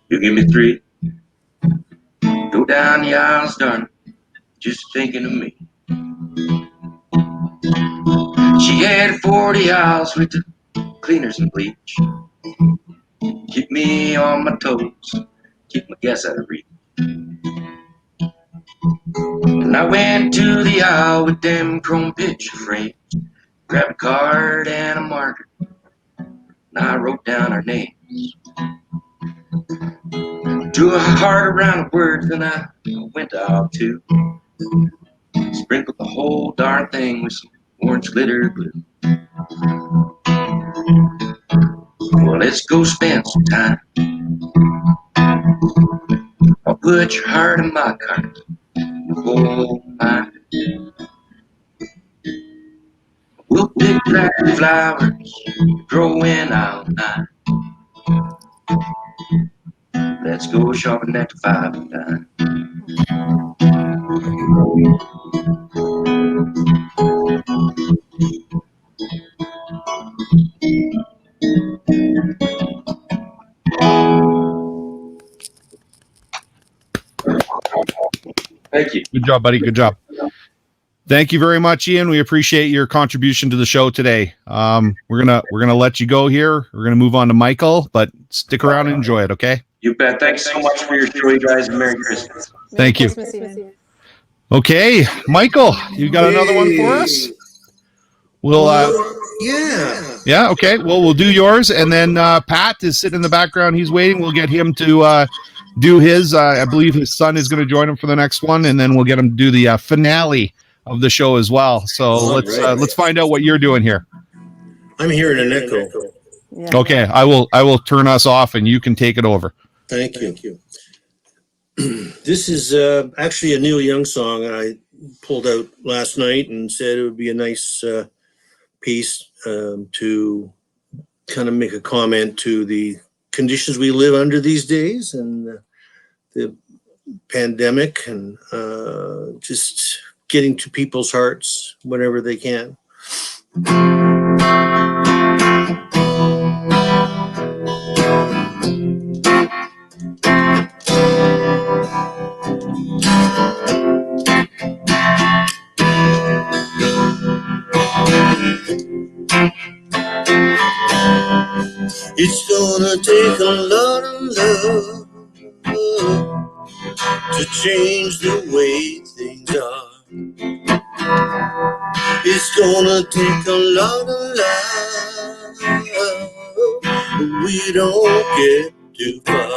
You give me 3. Go down the aisles, darling, just thinking of me. She had 40 aisles with the cleaners and bleach. Keep me on my toes, keep my guess out of reach. And I went to the aisle with them chrome picture frames, grabbed a card and a marker, and I wrote down our names. Drew a heart around the words, and I went to aisle 2. Sprinkled the whole darn thing with some orange glitter glue. Well, let's go spend some time. I'll put your heart in my cart, you hold mine. We'll pick plastic flowers growing all night. Let's go shopping at the Five and Dime. Thank you. Good job, buddy. Good job. Thank you very much, Ian. We appreciate your contribution to the show today. We're gonna let you go here. We're gonna move on to Michael, but stick around and enjoy it. Okay. You bet. Thanks so much for your show, you guys, and Merry Christmas. Thank you. Christmas, Ian. Okay, Michael, you got another one for us? We'll yeah. Okay. Well, we'll do yours, and then Pat is sitting in the background. He's waiting. We'll get him to do his. I believe his son is going to join him for the next one, and then we'll get him to do the finale of the show as well. So let's find out what you're doing here. I'm hearing an echo. Yeah. Okay, I will turn us off, and you can take it over. Thank you. This is actually a Neil Young song I pulled out last night and said it would be a nice piece to kind of make a comment to the conditions we live under these days and the pandemic and just getting to people's hearts whenever they can. It's gonna take a lot of love to change the way things are. It's gonna take a lot of love, but we don't get too far.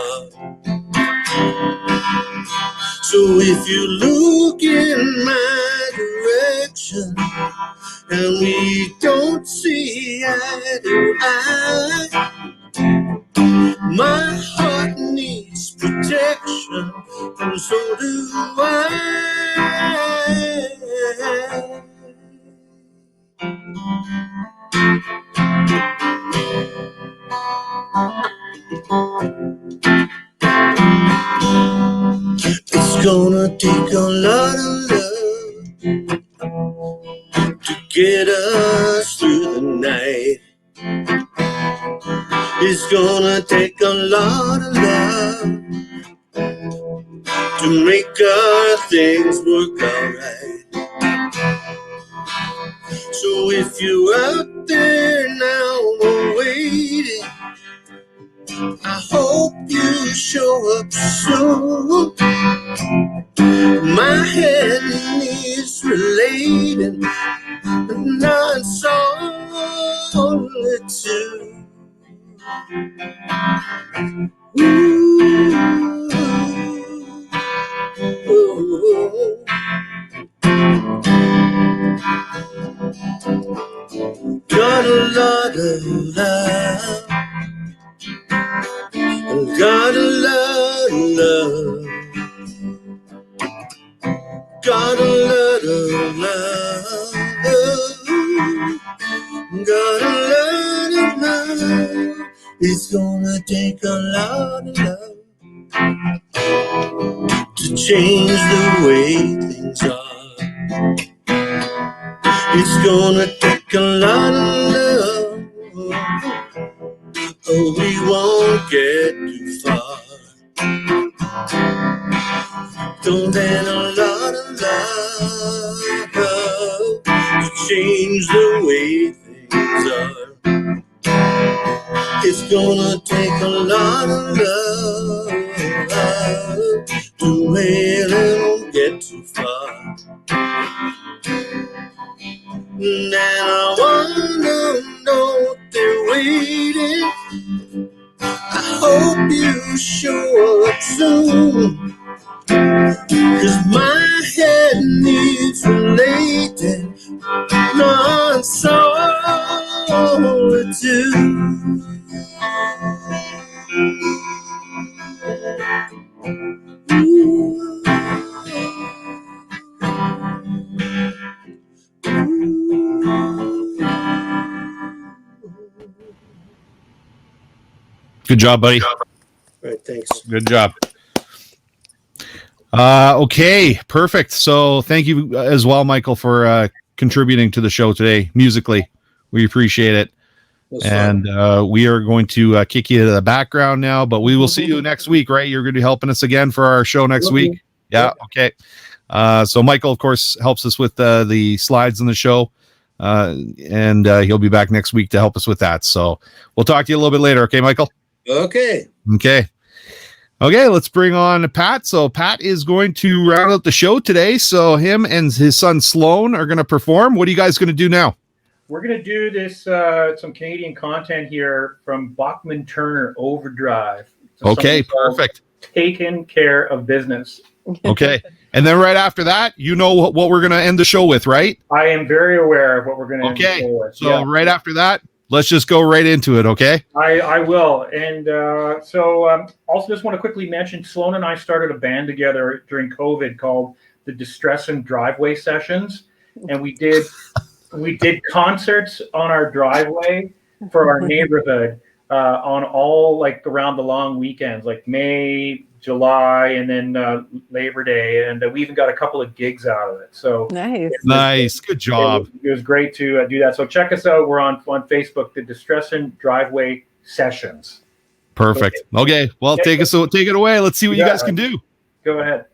So if you look in my direction and we don't see eye to eye, my heart needs protection, and so do I. It's gonna take a lot of love to get us through the night. It's gonna take a lot of love to make our things work alright. So if you're out there now waiting, I hope you show up soon. My head needs relating, and not solitude. Got a lot of love, got a lot of love, got a lot of love, got a lot of love. It's gonna take a lot of love to change the way things are. It's gonna take a lot of love, or we won't get too far. Don't need a lot of love to change the way things are. It's gonna take a lot of love to make it won't get too far. And I wanna know they're waiting. I hope you show up soon, 'cause my head needs relating, not solitude. Good job, buddy. Right, thanks. Good job. Okay, perfect. So thank you as well, Michael, for contributing to the show today musically. We appreciate it. And we are going to kick you to the background now, but we will see you next week, right? You're going to be helping us again for our show next week. Yeah. Okay. So Michael, of course, helps us with the slides in the show. And he'll be back next week to help us with that. So we'll talk to you a little bit later. Okay, Michael? Okay. Okay, let's bring on Pat. So Pat is going to round out the show today. So him and his son Sloan are going to perform. What are you guys going to do now? We're going to do this, some Canadian content here from Bachman Turner Overdrive. Okay, perfect. Taking care of business. Okay. And then right after that, you know what we're going to end the show with, right? I am very aware of what we're going to end the show with. So right after that, let's just go right into it, okay? I will. And also just want to quickly mention, Sloan and I started a band together during COVID called the Distress and Driveway Sessions. And we did concerts on our driveway for our neighborhood on all like around the long weekends, like May, July, and then Labor Day, and we even got a couple of gigs out of it. So nice, good job. It was great to do that. So check us out. We're on Facebook, the Distress and Driveway Sessions. Perfect. Okay, well, take it away. Let's see what you guys can do. Go ahead.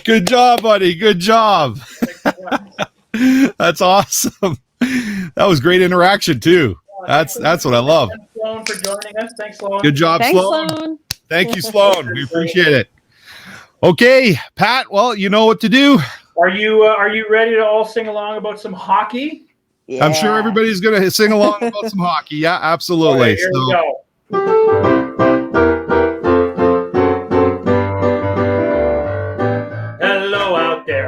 Good job, buddy. Good job. That's awesome. That was great interaction too. That's what I love. Thanks, Sloan, for joining us. Thanks, Sloan. Good job, Sloan. Thank you, Sloan. We appreciate it. Okay, Pat. Well, you know what to do. Are you ready to all sing along about some hockey? Yeah. I'm sure everybody's going to sing along about some hockey. Yeah, absolutely. Right, here we go. Hello out there.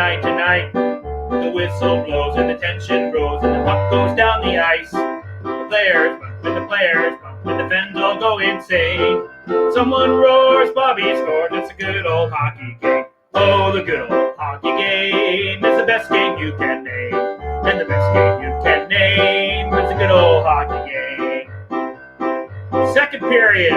night tonight. The whistle blows and the tension grows and the puck goes down the ice. The players bump and the players bump and the fans all go insane. Someone roars, Bobby scored, it's a good old hockey game. Oh, the good old hockey game is the best game you can name. And the best game you can name is a good old hockey game. Second period,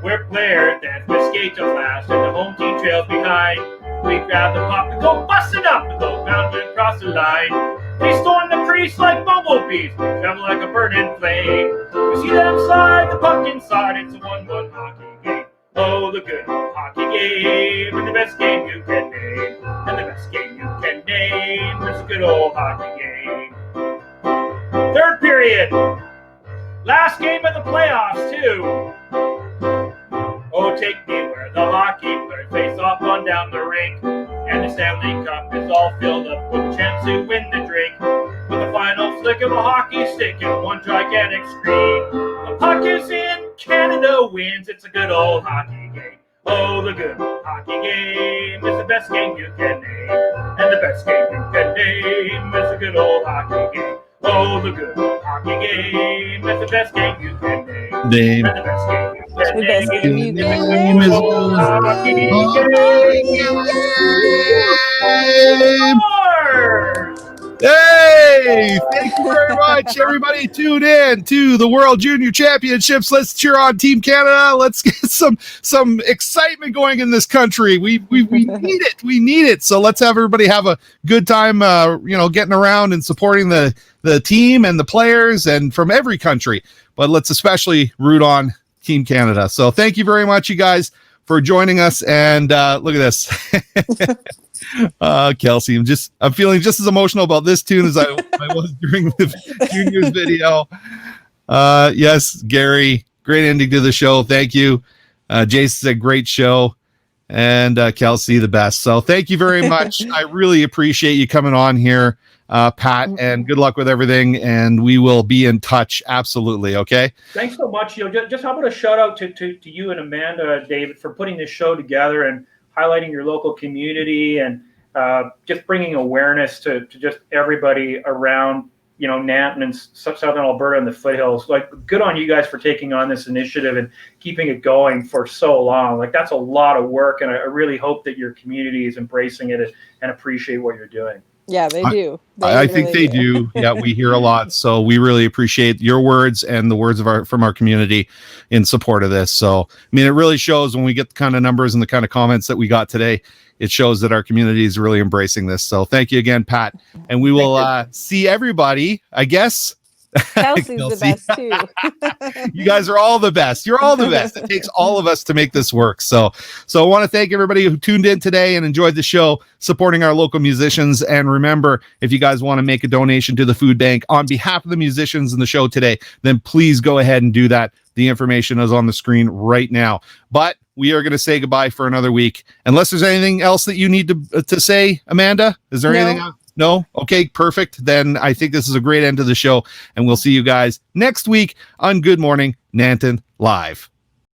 we're players dance with skate to flash and the home team trails behind. We grab the puck and go bust it up and go bounding across the line. They storm the crease like bumblebees, travel like a burning flame. We see them slide the puck inside, it's a 1-1 hockey game. Oh, the good hockey game, and the best game you can name. And the best game you can name is a good old hockey game. Third period, last game of the playoffs too. Oh, take me where the hockey players face off on down the rink. And the Stanley Cup is all filled up with a chance to win the drink. With a final flick of a hockey stick and one gigantic screen. The puck is in, Canada wins, it's a good old hockey game. Oh, the good old hockey game is the best game you can name. And the best game you can name is a good old hockey game. Oh, the good old hockey game is the best game you can name. And the best game you can The best game you name can is name. a good old hockey game. Hey, thank you very much, everybody. Tune in to the World Junior Championships. Let's cheer on Team Canada. Let's get some excitement going in this country. We need it. We need it. So let's have everybody have a good time. Getting around and supporting the team and the players and from every country. But let's especially root on Team Canada. So thank you very much, you guys, for joining us. And look at this. Kelsey, I'm feeling just as emotional about this tune as I was during the juniors video. Yes, Gary, great ending to the show. Thank you. Jason said great show, and Kelsey the best. So thank you very much. I really appreciate you coming on here, Pat, and good luck with everything. And we will be in touch. Absolutely. Okay. Thanks so much. Just how about a shout out to you and Amanda, David, for putting this show together and highlighting your local community and just bringing awareness to just everybody around, Nanton and Southern Alberta and the foothills. Like, good on you guys for taking on this initiative and keeping it going for so long. Like, that's a lot of work, and I really hope that your community is embracing it and appreciate what you're doing. Yeah, they do. I think they do. Yeah, we hear a lot. So we really appreciate your words and the words from our community in support of this. So, it really shows when we get the kind of numbers and the kind of comments that we got today. It shows that our community is really embracing this. So thank you again, Pat. And we will see everybody, I guess. Kelsey's the best too. You guys are all the best. You're all the best. It takes all of us to make this work. So I want to thank everybody who tuned in today and enjoyed the show, supporting our local musicians. And remember, if you guys want to make a donation to the food bank on behalf of the musicians in the show today, then please go ahead and do that. The information is on the screen right now. But we are going to say goodbye for another week. Unless there's anything else that you need to say, Amanda? Is there anything else? No? Okay, perfect. Then I think this is a great end to the show, and we'll see you guys next week on Good Morning Nanton Live.